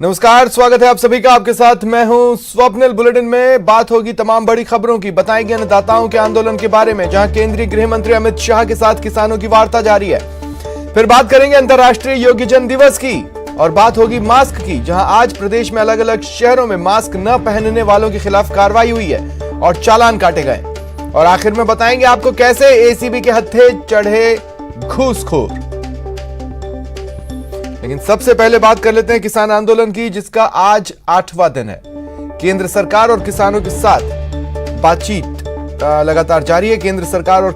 नमस्कार, स्वागत है आप सभी का। आपके साथ मैं हूं स्वप्निल। बुलेटिन में बात होगी तमाम बड़ी खबरों की, बताएंगे अन्नदाताओं के आंदोलन के बारे में, जहां केंद्रीय गृह मंत्री अमित शाह के साथ किसानों की वार्ता जारी है। फिर बात करेंगे अंतर्राष्ट्रीय योग्यजन दिवस की और बात होगी मास्क की, जहां आज प्रदेश में अलग अलग शहरों में मास्क न पहनने वालों के खिलाफ कार्रवाई हुई है और चालान काटे गए। और आखिर में बताएंगे आपको कैसे एसीबी के हत्थे चढ़े घूसखोर। लेकिन सबसे पहले बात कर लेते हैं किसान आंदोलन की, जिसका आज 8वां दिन है। केंद्र सरकार और किसानों के साथ बातचीत लगातार जारी है। केंद्र सरकार और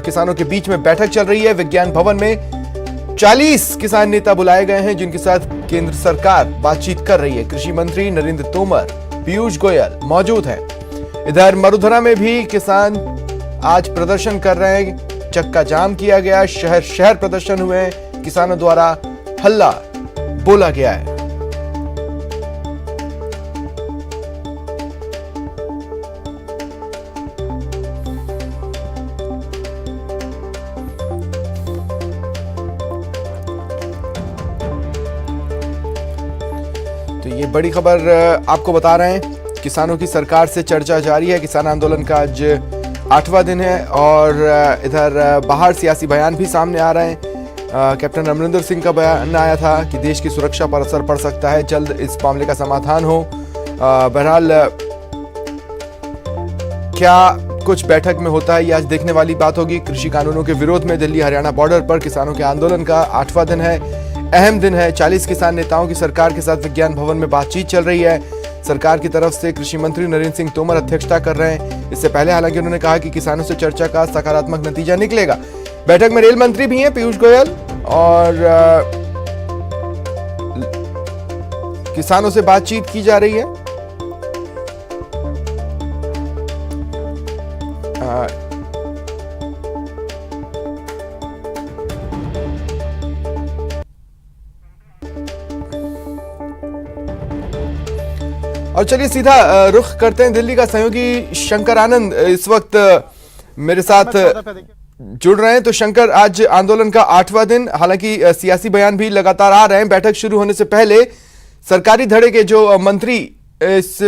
किसानों के बीच में बैठक चल रही है। विज्ञान भवन में 40 किसान नेता बुलाए गए हैं, जिनके साथ केंद्र सरकार बातचीत कर रही है। कृषि मंत्री नरेंद्र तोमर, पीयूष गोयल मौजूद हैं। इधर मरुधरा में भी किसान आज प्रदर्शन कर रहे हैं। चक्का जाम किया गया, शहर शहर प्रदर्शन हुए हैं। किसानों द्वारा हल्ला बोला गया है। तो ये बड़ी खबर आपको बता रहे हैं। किसानों की सरकार से चर्चा जारी है। किसान आंदोलन का आज 8वां दिन है और इधर बाहर सियासी बयान भी सामने आ रहे हैं। कैप्टन अमरिंदर सिंह का बयान आया था कि देश की सुरक्षा पर असर पड़ सकता है, जल्द इस मामले का समाधान हो। बहरहाल क्या कुछ बैठक में होता है, ये आज देखने वाली बात होगी। कृषि कानूनों के विरोध में दिल्ली हरियाणा बॉर्डर पर किसानों के आंदोलन का 8वां दिन है, अहम दिन है। 40 किसान नेताओं की सरकार के साथ विज्ञान भवन में बातचीत चल रही है। सरकार की तरफ से कृषि मंत्री नरेंद्र सिंह तोमर अध्यक्षता कर रहे हैं। इससे पहले हालांकि उन्होंने कहा कि किसानों से चर्चा का सकारात्मक नतीजा निकलेगा। बैठक में रेल मंत्री भी हैं, पीयूष गोयल, और किसानों से बातचीत की जा रही है। और चलिए सीधा रुख करते हैं दिल्ली का। सहयोगी शंकर आनंद इस वक्त मेरे साथ जुड़ रहे हैं। तो शंकर, आज आंदोलन का 8वां दिन, हालांकि सियासी बयान भी लगातार आ रहे हैं। बैठक शुरू होने से पहले सरकारी धड़े के जो मंत्री इस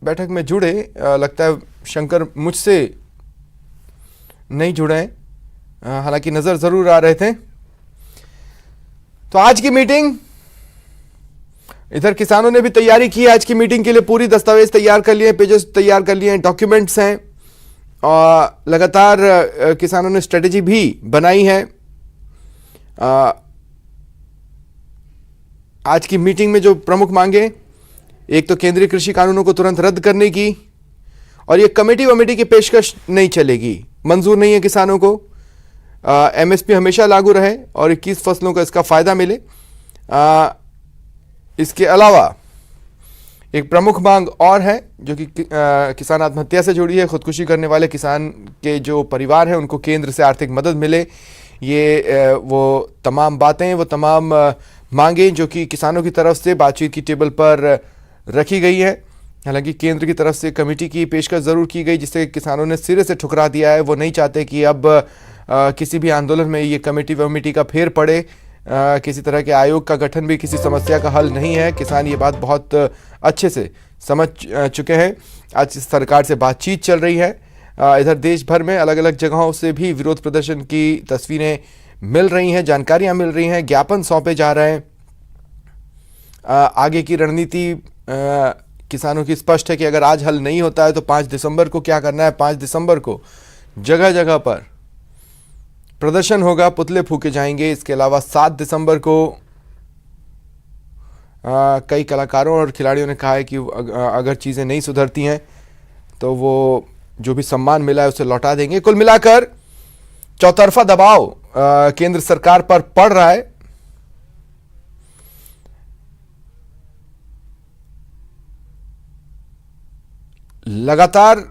बैठक में जुड़े, लगता है शंकर मुझसे नहीं जुड़े हैं, हालांकि नजर जरूर आ रहे थे। तो आज की मीटिंग, इधर किसानों ने भी तैयारी की आज की मीटिंग के लिए। पूरी दस्तावेज तैयार कर लिए, पेजेस तैयार कर लिए, डॉक्यूमेंट्स हैं और लगातार किसानों ने स्ट्रेटेजी भी बनाई है। आज की मीटिंग में जो प्रमुख मांगे, एक तो केंद्रीय कृषि कानूनों को तुरंत रद्द करने की, और ये कमेटी की पेशकश नहीं चलेगी, मंजूर नहीं है किसानों को। एमएसपी हमेशा लागू रहे और 21 फसलों का इसका फायदा मिले। इसके अलावा एक प्रमुख मांग और है, जो कि किसान आत्महत्या से जुड़ी है। खुदकुशी करने वाले किसान के जो परिवार हैं, उनको केंद्र से आर्थिक मदद मिले। ये वो तमाम बातें, वो तमाम मांगें जो कि किसानों की तरफ से बातचीत की टेबल पर रखी गई है। हालांकि केंद्र की तरफ से कमेटी की पेशकश ज़रूर की गई, जिसे किसानों ने सिरे से ठुकरा दिया है। वो नहीं चाहते कि अब किसी भी आंदोलन में ये कमेटी का फेर पड़े। किसी तरह के आयोग का गठन भी किसी समस्या का हल नहीं है। किसान ये बात बहुत अच्छे से समझ चुके हैं। आज सरकार से बातचीत चल रही है। इधर देश भर में अलग अलग जगहों से भी विरोध प्रदर्शन की तस्वीरें मिल रही हैं, जानकारियां मिल रही हैं, ज्ञापन सौंपे जा रहे हैं। आगे की रणनीति किसानों की स्पष्ट है कि अगर आज हल नहीं होता है तो 5 दिसंबर को क्या करना है। 5 दिसंबर को जगह जगह पर प्रदर्शन होगा, पुतले फूके जाएंगे। इसके अलावा 7 दिसंबर को कई कलाकारों और खिलाड़ियों ने कहा है कि अगर चीज़ें नहीं सुधरती हैं तो वो जो भी सम्मान मिला है उसे लौटा देंगे। कुल मिलाकर चौतरफा दबाव केंद्र सरकार पर पड़ रहा है। लगातार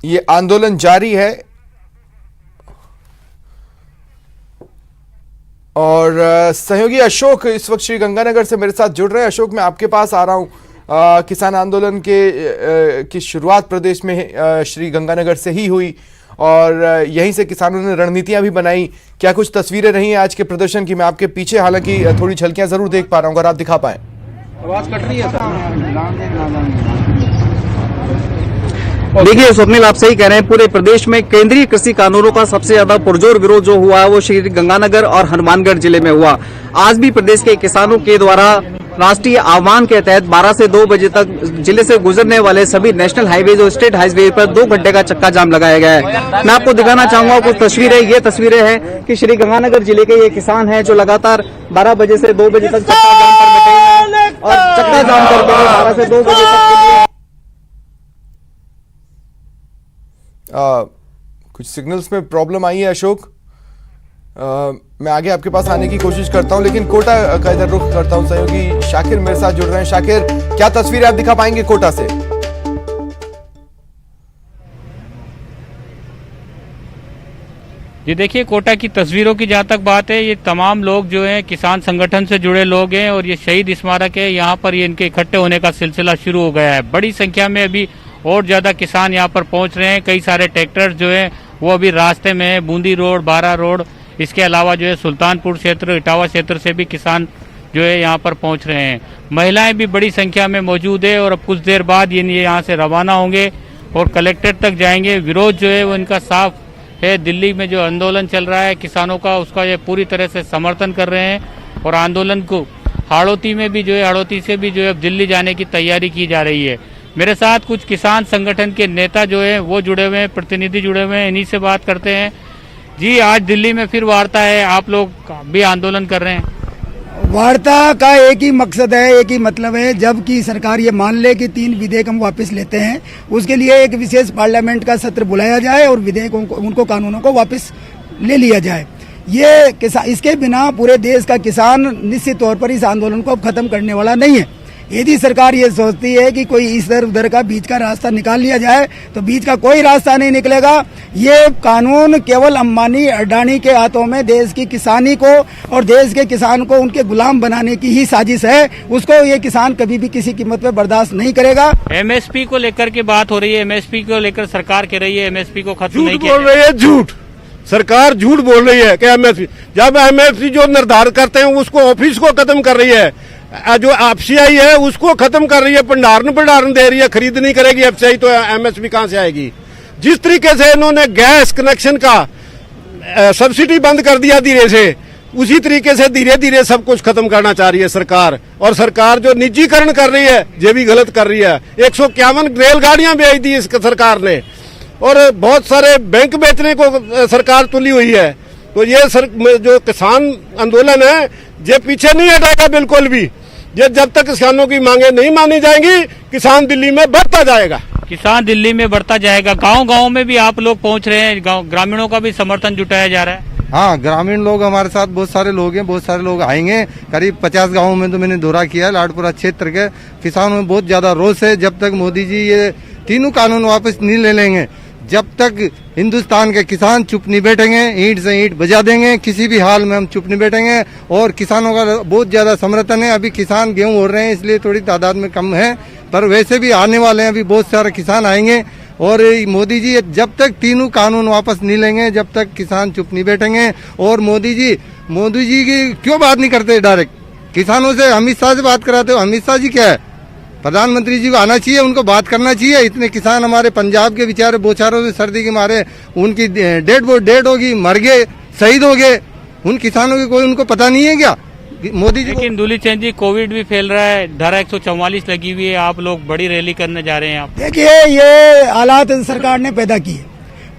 ये आंदोलन जारी है और सहयोगी अशोक इस वक्त श्रीगंगानगर से मेरे साथ जुड़ रहे हैं। अशोक, मैं आपके पास आ रहा हूं। किसान आंदोलन की शुरुआत प्रदेश में श्रीगंगानगर से ही हुई और यहीं से किसानों ने रणनीतियां भी बनाई। क्या कुछ तस्वीरें रही हैं आज के प्रदर्शन की? मैं आपके पीछे हालांकि थोड़ी झलकियां जरूर देख पा रहा हूं, अगर आप दिखा पाएं। आवाज कट रही है। देखिए स्वप्निल, आप सही कह रहे हैं। पूरे प्रदेश में केंद्रीय कृषि कानूनों का सबसे ज्यादा पुरजोर विरोध जो हुआ है वो श्री गंगानगर और हनुमानगढ़ जिले में हुआ। आज भी प्रदेश के किसानों के द्वारा राष्ट्रीय आह्वान के तहत 12 से 2 बजे तक जिले से गुजरने वाले सभी नेशनल हाईवेज और स्टेट हाईवे पर 2 घंटे का चक्का जाम लगाया गया है। मैं आपको दिखाना चाहूंगा कुछ तस्वीरें। ये तस्वीरें हैं कि श्री गंगानगर जिले के ये किसान हैं जो लगातार 12 बजे से 2 बजे तक चक्का जाम पर बैठे हैं और चक्का जाम करके 12 से 2 बजे तक के लिए कुछ सिग्नल्स में प्रॉब्लम आई है अशोक। मैं आगे आपके पास आने की कोशिश करता हूं, लेकिन कोटा का इधर रुख करता हूं। सहयोगी शाकिर मेरे साथ जुड़ रहे हैं। शाकिर, क्या तस्वीरें आप दिखा पाएंगे कोटा से? ये देखिए, कोटा की तस्वीरों की जहाँ तक बात है, ये तमाम लोग जो हैं किसान संगठन से जुड़े लोग हैं और ये शहीद स्मारक है, यहाँ पर ये इनके इकट्ठे होने का सिलसिला शुरू हो गया है। बड़ी संख्या में अभी और ज्यादा किसान यहाँ पर पहुंच रहे हैं। कई सारे ट्रैक्टर जो है वो अभी रास्ते में है। बूंदी रोड, बारा रोड, इसके अलावा जो है सुल्तानपुर क्षेत्र, इटावा क्षेत्र से भी किसान जो है यहाँ पर पहुंच रहे हैं। महिलाएं भी बड़ी संख्या में मौजूद है और अब कुछ देर बाद ये यहाँ से रवाना होंगे और कलेक्ट्रेट तक जाएंगे। विरोध जो है वो इनका साफ है। दिल्ली में जो आंदोलन चल रहा है किसानों का, उसका ये पूरी तरह से समर्थन कर रहे हैं और आंदोलन को हाड़ौती में भी जो है, हाड़ौती से भी जो है अब दिल्ली जाने की तैयारी की जा रही है। मेरे साथ कुछ किसान संगठन के नेता जो है वो जुड़े हुए हैं, प्रतिनिधि जुड़े हुए हैं, इन्हीं से बात करते हैं। जी, आज दिल्ली में फिर वार्ता है, आप लोग भी आंदोलन कर रहे हैं? वार्ता का एक ही मकसद है, एक ही मतलब है, जबकि सरकार ये मान ले कि 3 विधेयक हम वापस लेते हैं, उसके लिए एक विशेष पार्लियामेंट का सत्र बुलाया जाए और विधेयकों को, उनको कानूनों को वापस ले लिया जाए। ये इसके बिना पूरे देश का किसान निश्चित तौर पर इस आंदोलन को अब खत्म करने वाला नहीं है। यदि सरकार ये सोचती है कि कोई इधर उधर का बीच का रास्ता निकाल लिया जाए तो बीच का कोई रास्ता नहीं निकलेगा। ये कानून केवल अंबानी अडानी के हाथों में देश की किसानी को और देश के किसान को उनके गुलाम बनाने की ही साजिश है। उसको ये किसान कभी भी किसी कीमत पे बर्दाश्त नहीं करेगा। एमएसपी को लेकर के बात हो रही है, एमएसपी को लेकर सरकार कह रही है एमएसपी को खत्म नहीं किया। बोल रही है झूठ, सरकार झूठ बोल रही है कि एमएसपी, जब एमएसपी जो निर्धारित करते हैं उसको ऑफिस को खत्म कर रही है, जो एफसीआई है उसको खत्म कर रही है, भंडारण दे रही है, खरीद नहीं करेगी एफसीआई, तो एमएसपी कहां से आएगी? जिस तरीके से इन्होंने गैस कनेक्शन का सब्सिडी बंद कर दिया धीरे से, उसी तरीके से धीरे धीरे सब कुछ खत्म करना चाह रही है सरकार। और सरकार जो निजीकरण कर रही है ये भी गलत कर रही है। 151 रेलगाड़ियां बेच दी इस सरकार ने और बहुत सारे बैंक बेचने को सरकार तुली हुई है। तो ये जो किसान आंदोलन है ये पीछे नहीं हटेगा बिल्कुल भी। ये जब तक किसानों की मांगे नहीं मानी जाएंगी, किसान दिल्ली में बढ़ता जाएगा। किसान दिल्ली में बढ़ता जाएगा। गांव-गांव में भी आप लोग पहुंच रहे हैं, ग्रामीणों का भी समर्थन जुटाया जा रहा है। हाँ, ग्रामीण लोग हमारे साथ बहुत सारे लोग हैं, बहुत सारे लोग आएंगे। करीब 50 गाँव में तो मैंने दौरा किया। लाडपुरा क्षेत्र के किसानों में बहुत ज्यादा रोष है। जब तक मोदी जी ये तीनों कानून वापस नहीं ले लेंगे, जब तक हिंदुस्तान के किसान चुप नहीं बैठेंगे, ईंट से ईंट बजा देंगे, किसी भी हाल में हम चुप नहीं बैठेंगे। और किसानों का बहुत ज्यादा समर्थन है। अभी किसान गेहूं हो रहे हैं इसलिए थोड़ी तादाद में कम है, पर वैसे भी आने वाले हैं, अभी बहुत सारे किसान आएंगे। और मोदी जी जब तक तीनों कानून वापस नहीं लेंगे, जब तक किसान चुप नहीं बैठेंगे। और मोदी जी की क्यों बात नहीं करते डायरेक्ट किसानों से? अमित शाह से बात कराते हो। अमित शाह जी क्या है? प्रधानमंत्री जी को आना चाहिए, उनको बात करना चाहिए। इतने किसान हमारे पंजाब के बेचारे बोछारों से सर्दी के मारे उनकी डेड होगी, मर गए, शहीद हो गए। उन किसानों की कोई उनको पता नहीं है क्या मोदी जी? लेकिन दूलीचंद जी, कोविड भी फैल रहा है, धारा 144 लगी हुई है, आप लोग बड़ी रैली करने जा रहे हैं। आप देखिए, ये हालात सरकार ने पैदा किए।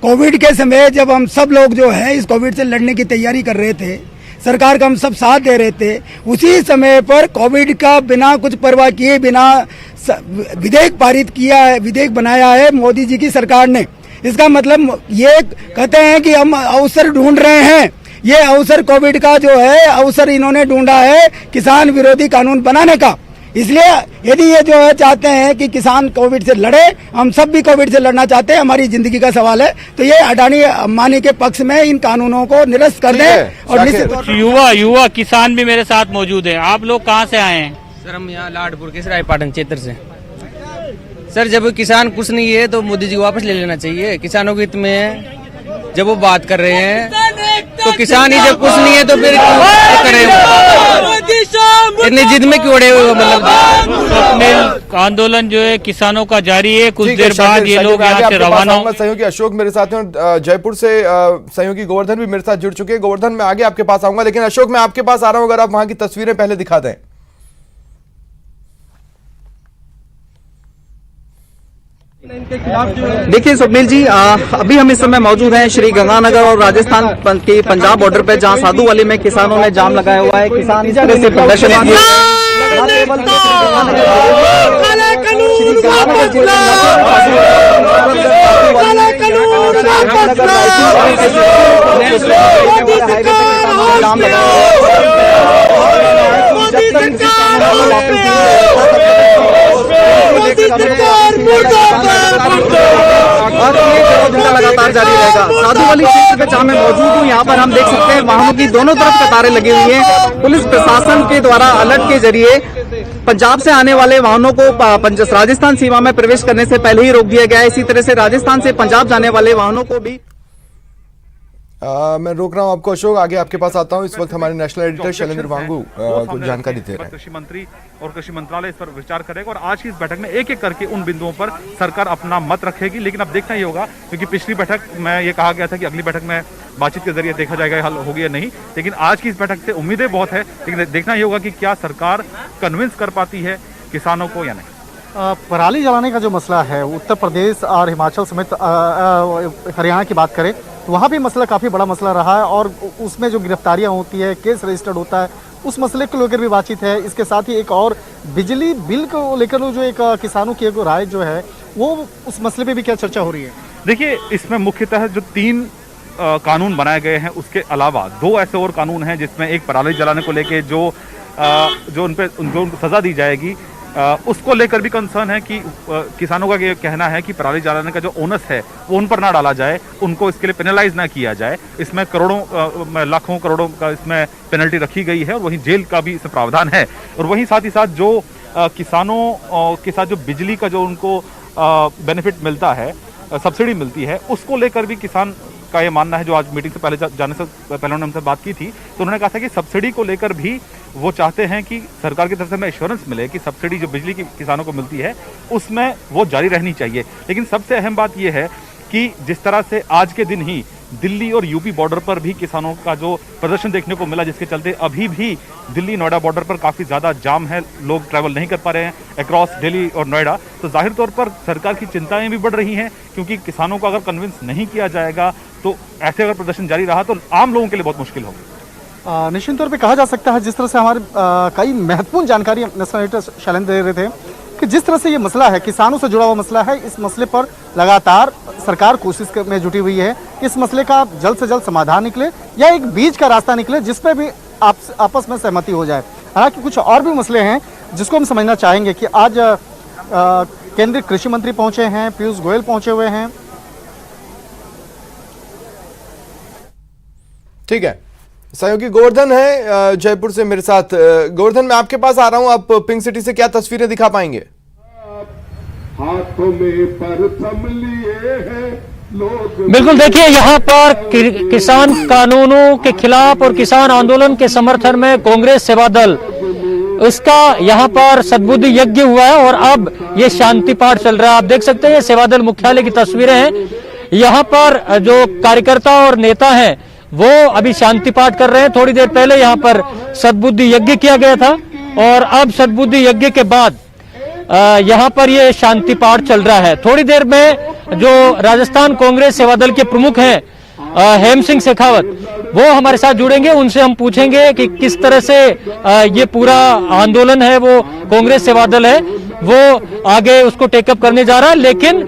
कोविड के समय जब हम सब लोग जो है इस कोविड से लड़ने की तैयारी कर रहे थे, सरकार का हम सब साथ दे रहे थे, उसी समय पर कोविड का बिना कुछ परवाह किए बिना विधेयक पारित किया है, विधेयक बनाया है मोदी जी की सरकार ने। इसका मतलब ये कहते हैं कि हम अवसर ढूंढ रहे हैं। ये अवसर कोविड का जो है अवसर इन्होंने ढूंढा है किसान विरोधी कानून बनाने का। इसलिए यदि ये जो है चाहते हैं कि किसान कोविड से लड़े, हम सब भी कोविड से लड़ना चाहते हैं, हमारी जिंदगी का सवाल है, तो ये अडानी अंबानी के पक्ष में इन कानूनों को निरस्त कर दें। और निश्चित युवा किसान भी मेरे साथ मौजूद है। आप लोग कहाँ से आए हैं? सर, हम यहाँ लाडपुर के सरायपाटन क्षेत्र से। सर, जब किसान कुछ नहीं है तो मोदी जी को वापस ले लेना चाहिए। किसानों के हित में है जब वो बात कर रहे हैं तो किसान ही जब कुछ नहीं है तो फिर क्यों करें? इतनी जिद में क्यों अड़े हुए हो? मतलब आंदोलन जो है किसानों का जारी है। कुछ ठीक है, देर बाद ये लोग यहाँ से रवाना होंगे। सहयोगी अशोक मेरे साथ हैं और जयपुर से सहयोगी गोवर्धन भी मेरे साथ जुड़ चुके हैं। गोवर्धन मैं आगे आपके पास आऊंगा, लेकिन अशोक मैं आपके पास आ रहा हूं, अगर आप वहां की तस्वीरें पहले दिखा दें। देखिए स्वप्निल जी, अभी हम इस समय मौजूद हैं श्री गंगानगर और राजस्थान के पंजाब बॉर्डर पे, जहां साधुवाली में किसानों ने जाम लगाया हुआ है। किसान इस तरह से प्रदर्शन किए लगातार जारी रहेगा। साधुवाली क्षेत्र पे जहां मैं मौजूद हूँ, यहाँ पर हम देख सकते हैं वाहनों की दोनों तरफ कतारें लगी हुई हैं। पुलिस प्रशासन के द्वारा अलर्ट के जरिए पंजाब से आने वाले वाहनों को राजस्थान सीमा में प्रवेश करने से पहले ही रोक दिया गया है। इसी तरह से राजस्थान से पंजाब जाने वाले वाहनों को भी मैं रोक रहा हूं आपको अशोक, आगे आपके पास आता हूं। इस वक्त हमारे नेशनल एडिटर शैलेंद्र वांगू कुछ जानकारी दे रहे हैं। कृषि मंत्री और कृषि मंत्रालय इस पर विचार करेगा और आज की इस बैठक में एक एक करके उन बिंदुओं पर सरकार अपना मत रखेगी। लेकिन अब देखना ही होगा, क्योंकि पिछली बैठक में ये कहा गया था कि अगली बैठक में बातचीत के जरिए देखा जाएगा हल होगी या नहीं। लेकिन आज की इस बैठक से उम्मीदें बहुत है, लेकिन देखना ही होगा कि क्या सरकार कन्विंस कर पाती है किसानों को या नहीं। पराली जलाने का जो मसला है, उत्तर प्रदेश और हिमाचल समेत हरियाणा की बात करें तो वहाँ भी मसला काफ़ी बड़ा मसला रहा है और उसमें जो गिरफ्तारियाँ होती है, केस रजिस्टर्ड होता है, उस मसले को लेकर भी बातचीत है। इसके साथ ही एक और बिजली बिल को लेकर जो एक किसानों की एक राय जो है, वो उस मसले पे भी क्या चर्चा हो रही है? देखिए, इसमें मुख्यतः जो 3 कानून बनाए गए हैं, उसके अलावा 2 ऐसे और कानून हैं जिसमें एक पराली जलाने को लेकर जो उनको सजा दी जाएगी, उसको लेकर भी कंसर्न है कि किसानों का ये कहना है कि पराली जलाने का जो ओनस है वो उन पर ना डाला जाए, उनको इसके लिए पेनलाइज ना किया जाए। इसमें करोड़ों लाखों करोड़ों का इसमें पेनल्टी रखी गई है और वहीं जेल का भी इसमें प्रावधान है। और वहीं साथ ही साथ जो किसानों के साथ जो बिजली का जो उनको बेनिफिट मिलता है, सब्सिडी मिलती है, उसको लेकर भी किसान का ये मानना है। जो आज मीटिंग से पहले जाने से पहले उन्होंने हमसे बात की थी तो उन्होंने कहा था कि सब्सिडी को लेकर भी वो चाहते हैं कि सरकार की तरफ से हमें एश्योरेंस मिले कि सब्सिडी जो बिजली की किसानों को मिलती है उसमें वो जारी रहनी चाहिए। लेकिन सबसे अहम बात यह है कि जिस तरह से आज के दिन ही दिल्ली और यूपी बॉर्डर पर भी किसानों का जो प्रदर्शन देखने को मिला, जिसके चलते अभी भी दिल्ली नोएडा बॉर्डर पर काफ़ी ज़्यादा जाम है, लोग ट्रैवल नहीं कर पा रहे हैं अक्रॉस दिल्ली और नोएडा। तो जाहिर तौर पर सरकार की चिंताएं भी बढ़ रही हैं, क्योंकि किसानों को अगर कन्विंस नहीं किया जाएगा तो ऐसे अगर प्रदर्शन जारी रहा तो आम लोगों के लिए बहुत मुश्किल होगी। निश्चित तौर पे कहा जा सकता है, जिस तरह से हमारे कई महत्वपूर्ण जानकारी नेशनल एडिटर शैलेंद्र दे रहे थे कि जिस तरह से ये मसला है, किसानों से जुड़ा हुआ मसला है, इस मसले पर लगातार सरकार कोशिश में जुटी हुई है कि इस मसले का जल्द से जल्द समाधान निकले या एक बीच का रास्ता निकले जिसपे भी आपस में सहमति हो जाए। हालांकि कुछ और भी मसले हैं जिसको हम समझना चाहेंगे कि आज केंद्रीय कृषि मंत्री पहुंचे हैं, पीयूष गोयल पहुंचे हुए हैं। ठीक है, सहयोगी गोवर्धन है जयपुर से मेरे साथ। गोवर्धन, मैं आपके पास आ रहा हूं, आप पिंक सिटी से क्या तस्वीरें दिखा पाएंगे? हाथों में परचम लिए हैं लोग। बिल्कुल, देखिए यहाँ पर किसान कानूनों के खिलाफ और किसान आंदोलन के समर्थन में कांग्रेस सेवा दल, इसका यहाँ पर सद्बुद्धि यज्ञ हुआ है और अब ये शांति पाठ चल रहा है। आप देख सकते हैं सेवा दल मुख्यालय की तस्वीरें हैं। यहाँ पर जो कार्यकर्ता और नेता हैं वो अभी शांति पाठ कर रहे हैं। थोड़ी देर पहले यहाँ पर सद्बुद्धि यज्ञ किया गया था और अब सद्बुद्धि यज्ञ के बाद यहाँ पर ये शांति पाठ चल रहा है। थोड़ी देर में जो राजस्थान कांग्रेस सेवा दल के प्रमुख हैं हेम सिंह शेखावत, वो हमारे साथ जुड़ेंगे। उनसे हम पूछेंगे कि किस तरह से ये पूरा आंदोलन है, वो कांग्रेस सेवा दल है, वो आगे उसको टेकअप करने जा रहा है। लेकिन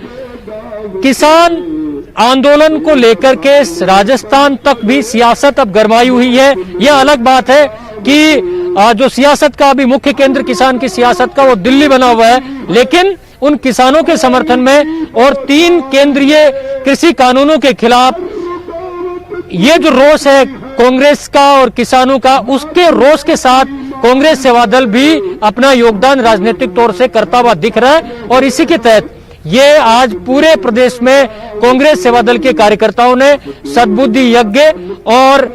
किसान आंदोलन को लेकर के राजस्थान तक भी सियासत अब गरमाई हुई है। यह अलग बात है कि जो सियासत का अभी मुख्य केंद्र किसान की सियासत का वो दिल्ली बना हुआ है, लेकिन उन किसानों के समर्थन में और 3 केंद्रीय कृषि कानूनों के खिलाफ ये जो रोष है कांग्रेस का और किसानों का, उसके रोष के साथ कांग्रेस सेवा दल भी अपना योगदान राजनीतिक तौर से करता हुआ दिख रहा है। और इसी के तहत ये आज पूरे प्रदेश में कांग्रेस सेवा दल के कार्यकर्ताओं ने सद्बुद्धि यज्ञ और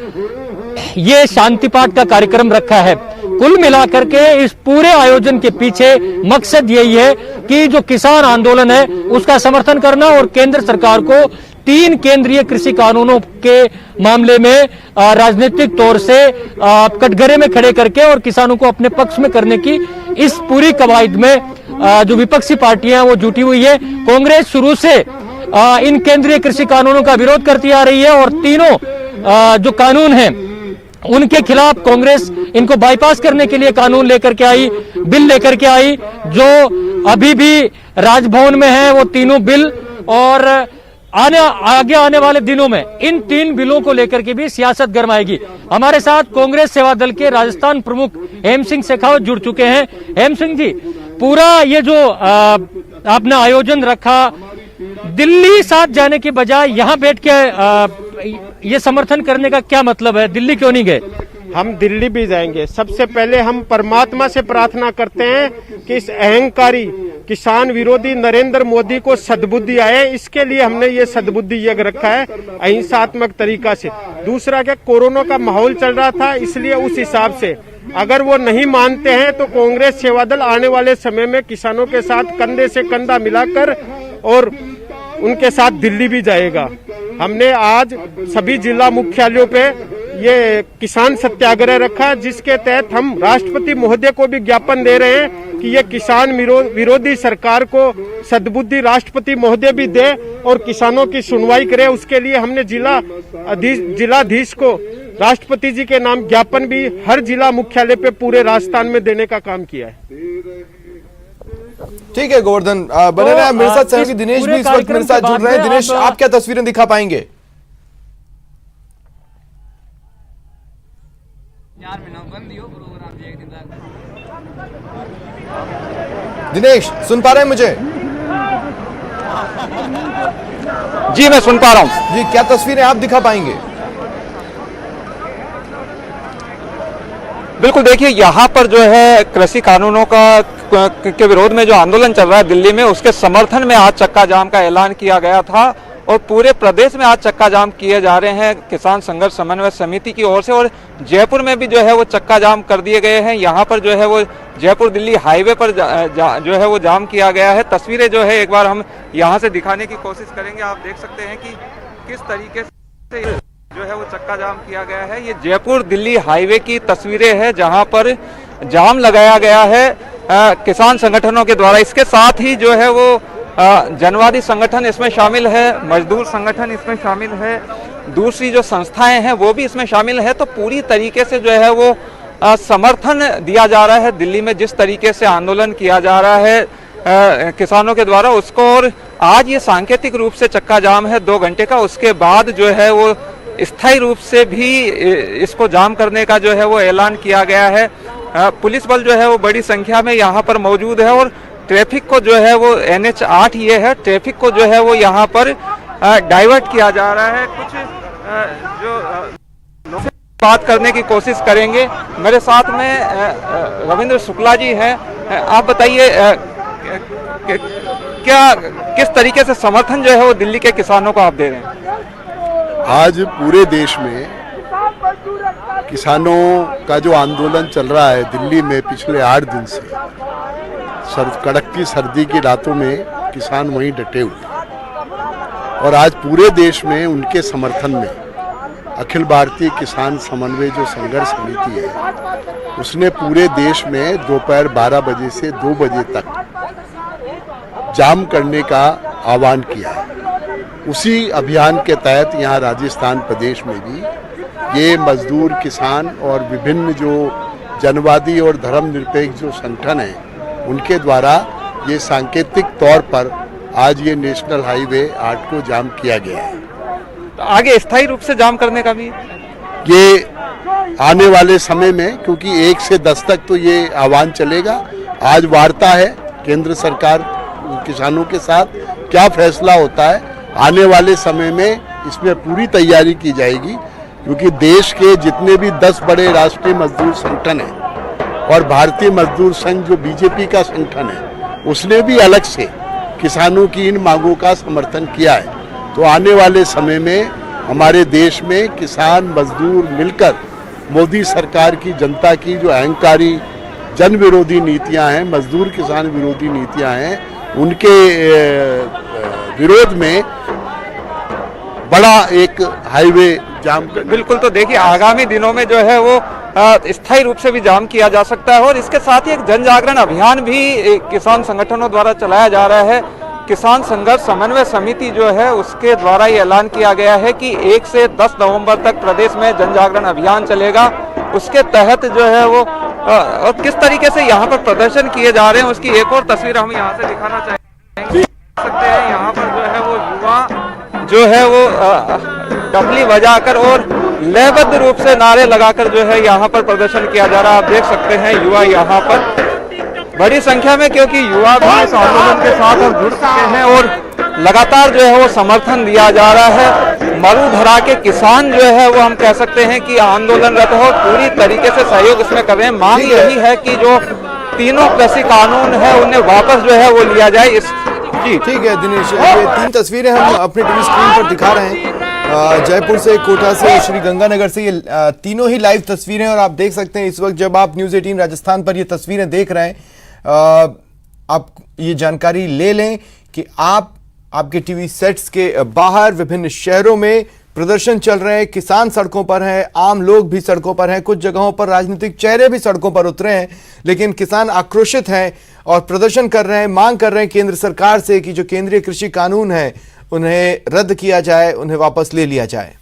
ये शांति पाठ का कार्यक्रम रखा है। कुल मिलाकर के इस पूरे आयोजन के पीछे मकसद यही है कि जो किसान आंदोलन है उसका समर्थन करना और केंद्र सरकार को 3 केंद्रीय कृषि कानूनों के मामले में राजनीतिक तौर से कटघरे में खड़े करके और किसानों को अपने पक्ष में करने की इस पूरी कवायद में जो विपक्षी पार्टियां वो जुटी हुई है। कांग्रेस शुरू से इन केंद्रीय कृषि कानूनों का विरोध करती आ रही है और तीनों जो कानून हैं उनके खिलाफ कांग्रेस इनको बाईपास करने के लिए कानून लेकर के आई, बिल लेकर के आई, जो अभी भी राजभवन में है वो तीनों बिल। और आगे आने वाले दिनों में इन 3 बिलों को लेकर के भी सियासत गरमाएगी। हमारे साथ कांग्रेस सेवा दल के राजस्थान प्रमुख हेम सिंह शेखावत जुड़ चुके हैं। हेम सिंह जी, पूरा ये जो आपने आयोजन रखा, दिल्ली साथ जाने के बजाय यहाँ बैठ के ये समर्थन करने का क्या मतलब है? दिल्ली क्यों नहीं गए? हम दिल्ली भी जाएंगे। सबसे पहले हम परमात्मा से प्रार्थना करते हैं कि इस अहंकारी किसान विरोधी नरेंद्र मोदी को सद्बुद्धि आए। इसके लिए हमने ये सद्बुद्धि यज्ञ रखा है अहिंसात्मक तरीका से। दूसरा क्या, कोरोना का माहौल चल रहा था, इसलिए उस हिसाब से अगर वो नहीं मानते हैं तो कांग्रेस सेवा दल आने वाले समय में किसानों के साथ कंधे से कंधा मिलाकर और उनके साथ दिल्ली भी जाएगा। हमने आज सभी जिला मुख्यालयों पे ये किसान सत्याग्रह रखा, जिसके तहत हम राष्ट्रपति महोदय को भी ज्ञापन दे रहे हैं कि ये किसान विरोधी सरकार को सद्बुद्धि राष्ट्रपति महोदय भी दे और किसानों की सुनवाई करे। उसके लिए हमने जिलाधीश को राष्ट्रपति जी के नाम ज्ञापन भी हर जिला मुख्यालय पे पूरे राजस्थान में देने का काम किया है। ठीक है गोवर्धन, बने रहे मेरे साथ। सहयोगी दिनेश भी इस वक्त मेरे साथ जुड़ रहे हैं। दिनेश, आप क्या तस्वीरें दिखा पाएंगे? दिनेश, सुन पा रहे हैं मुझे? जी, मैं सुन पा रहा हूं। जी, क्या तस्वीरें आप दिखा पाएंगे? बिल्कुल, देखिए यहाँ पर जो है कृषि कानूनों के विरोध में जो आंदोलन चल रहा है दिल्ली में, उसके समर्थन में आज चक्का जाम का ऐलान किया गया था और पूरे प्रदेश में आज चक्का जाम किए जा रहे हैं किसान संघर्ष समन्वय समिति की ओर से। और जयपुर में भी जो है वो चक्का जाम कर दिए गए हैं। यहाँ पर जो है वो जयपुर दिल्ली हाईवे पर जो है वो जाम किया गया है। तस्वीरें जो है एक बार हम यहाँ से दिखाने की कोशिश करेंगे। आप देख सकते हैं कि किस तरीके से जो है वो चक्का जाम किया गया है। ये जयपुर दिल्ली हाईवे की तस्वीरें हैं जहाँ पर जाम लगाया गया है किसान संगठनों के द्वारा। इसके साथ ही जो है वो जनवादी संगठन इसमें शामिल है, मजदूर संगठन इसमें शामिल है, दूसरी जो संस्थाएं हैं वो भी इसमें शामिल है। तो पूरी तरीके से जो है वो समर्थन दिया जा रहा है दिल्ली में जिस तरीके से आंदोलन किया जा रहा है किसानों के द्वारा उसको। और आज ये सांकेतिक रूप से चक्का जाम है 2 घंटे का। उसके बाद जो है वो स्थायी रूप से भी इसको जाम करने का जो है वो ऐलान किया गया है। पुलिस बल जो है वो बड़ी संख्या में यहाँ पर मौजूद है और ट्रैफिक को जो है वो NH 8 ये है, ट्रैफिक को जो है वो यहाँ पर डाइवर्ट किया जा रहा है। कुछ जो बात करने की कोशिश करेंगे। मेरे साथ में रविंद्र शुक्ला जी हैं। आप बताइए क्या किस तरीके से समर्थन जो है वो दिल्ली के किसानों को आप दे रहे हैं? आज पूरे देश में किसानों का जो आंदोलन चल रहा है दिल्ली में पिछले 8 दिन से, कड़कती सर्दी की रातों में किसान वहीं डटे हुए और आज पूरे देश में उनके समर्थन में अखिल भारतीय किसान समन्वय जो संघर्ष समिति है उसने पूरे देश में दोपहर 12 बजे से 2 बजे तक जाम करने का आह्वान किया है। उसी अभियान के तहत यहाँ राजस्थान प्रदेश में भी ये मजदूर किसान और विभिन्न जो जनवादी और धर्मनिरपेक्ष जो संगठन हैं उनके द्वारा ये सांकेतिक तौर पर आज ये नेशनल हाईवे 8 को जाम किया गया है। तो आगे स्थायी रूप से जाम करने का भी ये आने वाले समय में, क्योंकि 1 से 10 तक तो ये आह्वान चलेगा। आज वार्ता है केंद्र सरकार किसानों के साथ, क्या फैसला होता है आने वाले समय में इसमें पूरी तैयारी की जाएगी, क्योंकि देश के जितने भी 10 बड़े राष्ट्रीय मजदूर संगठन हैं और भारतीय मजदूर संघ जो बीजेपी का संगठन है उसने भी अलग से किसानों की इन मांगों का समर्थन किया है। तो आने वाले समय में हमारे देश में किसान मजदूर मिलकर मोदी सरकार की, जनता की जो अहंकारी जन विरोधी नीतियां हैं, मजदूर किसान विरोधी नीतियां हैं, उनके विरोध में बड़ा एक हाईवे जाम। बिल्कुल, तो देखिए आगामी दिनों में जो है वो स्थायी रूप से भी जाम किया जा सकता है और इसके साथ ही एक जन जागरण अभियान भी किसान संगठनों द्वारा चलाया जा रहा है। किसान संघर्ष समन्वय समिति जो है उसके द्वारा ये ऐलान किया गया है कि 1 से 10 नवंबर तक प्रदेश में जन जागरण अभियान चलेगा। उसके तहत जो है वो और किस तरीके से यहाँ पर प्रदर्शन किए जा रहे हैं उसकी एक और तस्वीर हम यहाँ से दिखाना चाहेंगे। देख सकते हैं यहाँ पर जो है वो युवा जो है वो डफली बजाकर और लयबद्ध रूप से नारे लगाकर जो है यहाँ पर प्रदर्शन किया जा रहा है। आप देख सकते हैं युवा यहाँ पर बड़ी संख्या में, क्योंकि युवा भी इस आंदोलन के साथ अब जुड़ चुके हैं और लगातार जो है वो समर्थन दिया जा रहा है। मरुधरा के किसान जो है वो हम कह सकते हैं कि आंदोलनरत हो, पूरी तरीके से सहयोग इसमें कर रहे हैं। मांग यही है कि जो तीनों कृषि कानून है उन्हें वापस जो है वो लिया जाए। इस जी ठीक है दिनेश, ये 3 तस्वीरें हम अपने टीवी स्क्रीन पर दिखा रहे हैं, जयपुर से, कोटा से, श्री गंगानगर से। ये तीनों ही लाइव तस्वीरें और आप देख सकते हैं इस वक्त जब आप न्यूज़ 18 राजस्थान पर ये तस्वीरें देख रहे हैं, आप ये जानकारी ले लें कि आपके टीवी सेट्स के बाहर विभिन्न शहरों में प्रदर्शन चल रहे हैं, किसान सड़कों पर हैं, आम लोग भी सड़कों पर हैं, कुछ जगहों पर राजनीतिक चेहरे भी सड़कों पर उतरे हैं, लेकिन किसान आक्रोशित हैं और प्रदर्शन कर रहे हैं, मांग कर रहे हैं केंद्र सरकार से कि जो केंद्रीय कृषि कानून है उन्हें रद्द किया जाए, उन्हें वापस ले लिया जाए।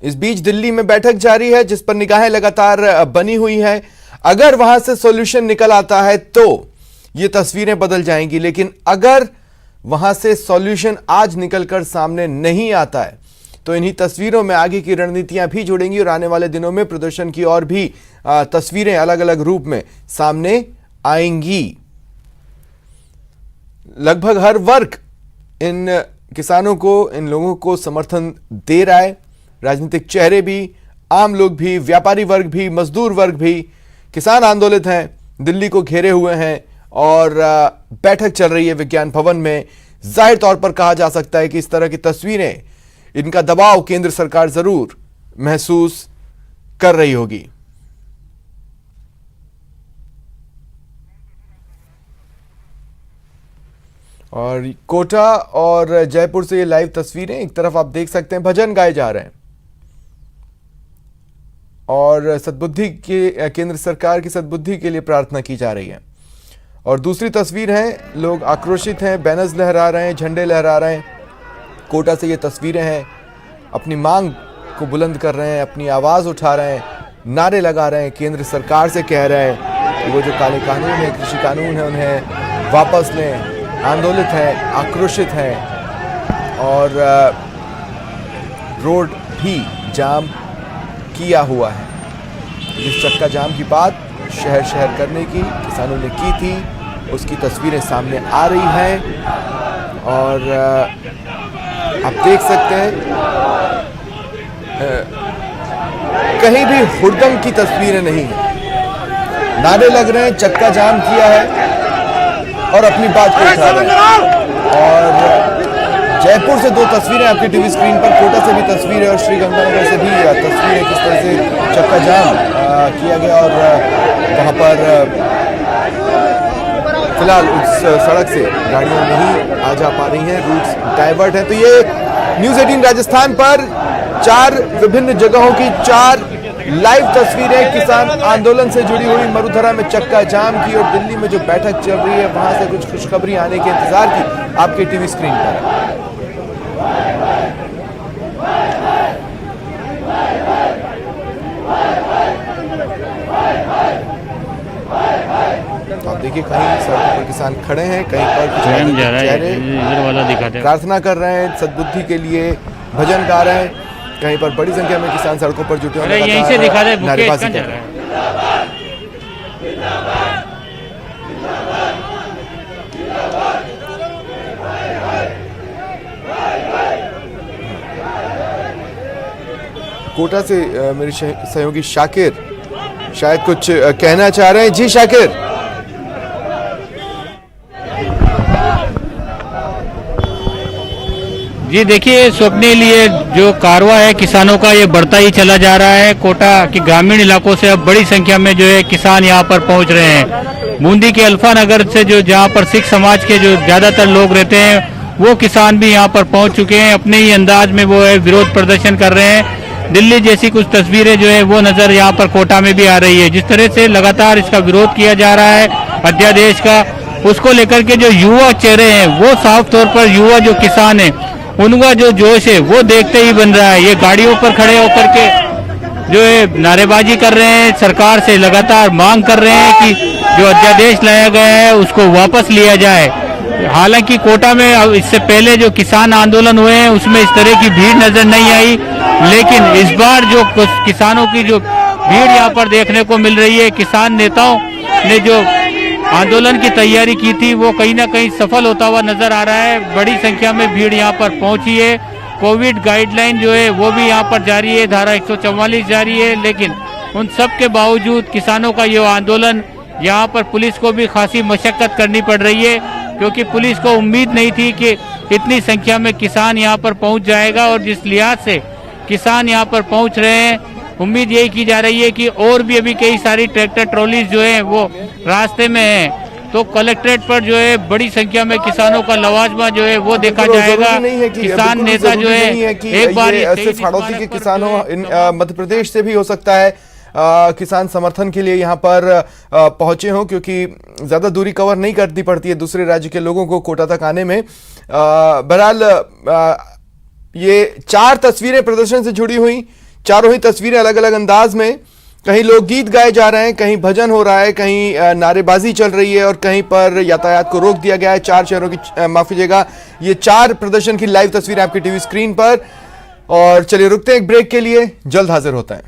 इस बीच दिल्ली में बैठक जारी है जिस पर निगाहें लगातार बनी हुई है। अगर वहां से सॉल्यूशन निकल आता है तो ये तस्वीरें बदल जाएंगी, लेकिन अगर वहां से सॉल्यूशन आज निकलकर सामने नहीं आता है तो इन्हीं तस्वीरों में आगे की रणनीतियां भी जुड़ेंगी और आने वाले दिनों में प्रदर्शन की और भी तस्वीरें अलग अलग रूप में सामने आएंगी। लगभग हर वर्ग इन किसानों को, इन लोगों को समर्थन दे रहा है, राजनीतिक चेहरे भी, आम लोग भी, व्यापारी वर्ग भी, मजदूर वर्ग भी। किसान आंदोलित हैं, दिल्ली को घेरे हुए हैं और बैठक चल रही है विज्ञान भवन में। जाहिर तौर पर कहा जा सकता है कि इस तरह की तस्वीरें, इनका दबाव केंद्र सरकार जरूर महसूस कर रही होगी। और कोटा और जयपुर से ये लाइव तस्वीरें, एक तरफ आप देख सकते हैं भजन गाए जा रहे हैं और सद्बुद्धि के, केंद्र सरकार की सद्बुद्धि के लिए प्रार्थना की जा रही है। और दूसरी तस्वीर है, लोग आक्रोशित हैं, बैनर्स लहरा रहे हैं, झंडे लहरा रहे हैं। कोटा से ये तस्वीरें हैं, अपनी मांग को बुलंद कर रहे हैं, अपनी आवाज़ उठा रहे हैं, नारे लगा रहे हैं, केंद्र सरकार से कह रहे हैं कि वो जो काले कानून है, कृषि कानून है, उन्हें वापस लें। आंदोलित हैं, आक्रोशित हैं और रोड भी जाम किया हुआ है। जिस चक्का जाम की बात शहर शहर करने की किसानों ने की थी, उसकी तस्वीरें सामने आ रही हैं और आप देख सकते हैं कहीं भी हुड़दंग की तस्वीरें नहीं हैं। नारे लग रहे हैं, चक्का जाम किया है और अपनी बात को उठा रहे हैं। और जयपुर से 2 तस्वीरें आपकी टीवी स्क्रीन पर, कोटा से भी तस्वीर है और श्री गंगानगर से भी तस्वीर है, किस तरह से चक्का जाम किया गया और वहाँ पर फिलहाल उस सड़क से गाड़ियाँ नहीं आ जा पा रही हैं, रूट्स डाइवर्ट हैं। तो ये न्यूज़ 18 राजस्थान पर 4 विभिन्न जगहों की 4 लाइव तस्वीरें किसान आंदोलन से जुड़ी हुई, मरुधरा में चक्का जाम की और दिल्ली में जो बैठक चल रही है वहां से कुछ खुशखबरी आने के इंतजार की आपके टीवी स्क्रीन पर। तो आप देखिए कहीं सड़कों पर किसान खड़े हैं, कहीं पर चेहरे प्रार्थना कर रहे हैं, सद्बुद्धि के लिए भजन गा रहे हैं, कहीं पर बड़ी संख्या में किसान सड़कों पर जुटे हुए यहीं से दिखा दे, नारेबाजी कर रहे हैं। कोटा से मेरे सहयोगी शाकिर शायद कुछ कहना चाह रहे हैं। जी शाकिर। जी देखिए, स्वप्निल, ये जो कारवां है किसानों का, ये बढ़ता ही चला जा रहा है। कोटा के ग्रामीण इलाकों से अब बड़ी संख्या में जो है किसान यहाँ पर पहुँच रहे हैं। बूंदी के अल्फा नगर से जो जहाँ पर सिख समाज के जो ज्यादातर लोग रहते हैं, वो किसान भी यहाँ पर पहुँच चुके हैं। अपने ही अंदाज में वो है विरोध प्रदर्शन कर रहे हैं। दिल्ली जैसी कुछ तस्वीरें जो है वो नजर यहाँ पर कोटा में भी आ रही है। जिस तरह से लगातार इसका विरोध किया जा रहा है अध्यादेश का, उसको लेकर के जो युवा चेहरे हैं, वो साफ तौर पर युवा जो किसान है उनका जो जोश है वो देखते ही बन रहा है। ये गाड़ियों पर खड़े होकर के जो है नारेबाजी कर रहे हैं, सरकार से लगातार मांग कर रहे हैं कि जो अध्यादेश लाया गया है उसको वापस लिया जाए। हालांकि कोटा में इससे पहले जो किसान आंदोलन हुए हैं उसमें इस तरह की भीड़ नजर नहीं आई, लेकिन इस बार जो किसानों की जो भीड़ यहाँ पर देखने को मिल रही है, किसान नेताओं ने जो आंदोलन की तैयारी की थी वो कहीं ना कहीं सफल होता हुआ नजर आ रहा है। बड़ी संख्या में भीड़ यहाँ पर पहुंची है। कोविड गाइडलाइन जो है वो भी यहाँ पर जारी है, धारा 144 जारी है, लेकिन उन सब के बावजूद किसानों का ये आंदोलन, यहाँ पर पुलिस को भी खासी मशक्कत करनी पड़ रही है, क्योंकि पुलिस को उम्मीद नहीं थी कि इतनी संख्या में किसान यहाँ पर पहुंच जाएगा। और जिस लिहाज से किसान यहाँ पर पहुंच रहे हैं, उम्मीद यही की जा रही है कि और भी अभी कई सारी ट्रैक्टर ट्रॉलीज जो है वो रास्ते में हैं, तो कलेक्ट्रेट पर जो है बड़ी संख्या में किसानों का लवाजमा जो है वो देखा जाएगा। किसान नेता जो है एक बार सिर्फ हाड़ौती के किसान हो, मध्य प्रदेश से भी हो सकता है किसान समर्थन के लिए यहाँ पर पहुंचे हों, क्योंकि ज्यादा दूरी कवर नहीं करनी पड़ती है दूसरे राज्य के लोगों को कोटा तक आने में। बहरहाल ये 4 तस्वीरें प्रदर्शन से जुड़ी हुई, चारों ही तस्वीरें अलग अलग अंदाज में, कहीं लोकगीत गाए जा रहे हैं, कहीं भजन हो रहा है, कहीं नारेबाजी चल रही है और कहीं पर यातायात को रोक दिया गया है। 4 शहरों की माफ कीजिएगा, ये 4 प्रदर्शन की लाइव तस्वीरें आपकी टीवी स्क्रीन पर। और चलिए रुकते हैं एक ब्रेक के लिए, जल्द हाजिर होता है।